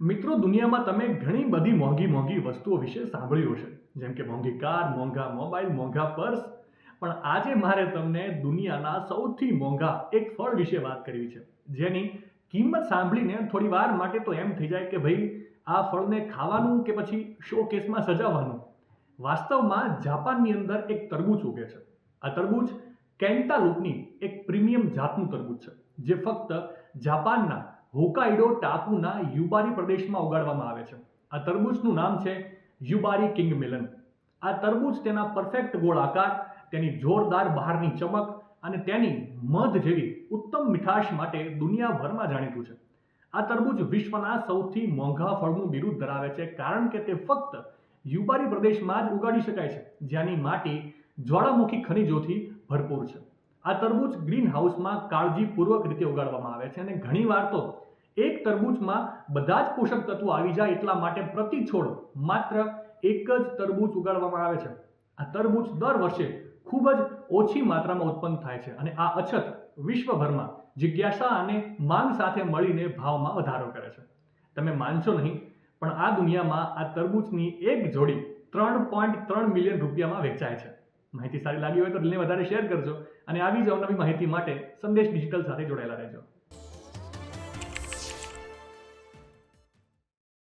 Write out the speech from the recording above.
મિત્રો, દુનિયામાં તમે ઘણી બધી મોંઘી મોંઘી વસ્તુઓ વિશે સાંભળ્યું હશે, જેમ કે મોંઘી કાર, મોંઘા મોબાઈલ, મોંઘા પર્સ. પણ આજે મારે તમને દુનિયાના સૌથી મોંઘા એક ફળ વિશે વાત કરવી છે, જેની કિંમત સાંભળીને થોડી વાર માટે તો એમ થઈ જાય કે ભાઈ આ ફળને ખાવાનું કે પછી શો કેસમાં સજાવવાનું. વાસ્તવમાં જાપાનની અંદર એક તરબૂચ ઉગે છે. આ તરબૂચ કેન્ટાલુપની એક પ્રીમિયમ જાતનું તરબૂચ છે, જે ફક્ત જાપાનના હોકાઈડો ટાપુના યુબારી પ્રદેશમાં ઉગાડવામાં આવે છે. આ તરબૂચનું નામ છે યુબારી કિંગ મેલન. આ તરબૂચ તેના પરફેક્ટ ગોળ આકાર, તેની જોરદાર બહારની ચમક અને તેની મધ જેવી ઉત્તમ મીઠાશ માટે દુનિયાભરમાં જાણીતું છે. આ તરબૂચ વિશ્વના સૌથી મોંઘા ફળનું બિરુદ ધરાવે છે, કારણ કે તે ફક્ત યુબારી પ્રદેશમાં જ ઉગાડી શકાય છે, જ્યાંની માટી જ્વાળામુખી ખનિજોથી ભરપૂર છે. આ તરબૂચ ગ્રીન હાઉસમાં કાળજીપૂર્વક રીતે ઉગાડવામાં આવે છે અને ઘણીવાર તો એક તરબૂચમાં બધા જ પોષક તત્વો આવી જાય એટલા માટે પ્રતિ છોડ માત્ર એક જ તરબૂચ ઉગાડવામાં આવે છે. આ તરબૂચ દર વર્ષે ખૂબ જ ઓછી માત્રામાં ઉત્પન્ન થાય છે અને આ અછત વિશ્વભરમાં જિજ્ઞાસા અને માંગ સાથે મળીને ભાવમાં વધારો કરે છે. તમે માનશો નહીં, પણ આ દુનિયામાં આ તરબૂચની એક જોડી 3.3 મિલિયન રૂપિયામાં વેચાય છે. માહિતી સારી લાગી હોય તો રીલને વધારે શેર કરજો અને આવી જ અવનવી માહિતી માટે સંદેશ ડિજિટલ સાથે જોડાયેલા રહેજો.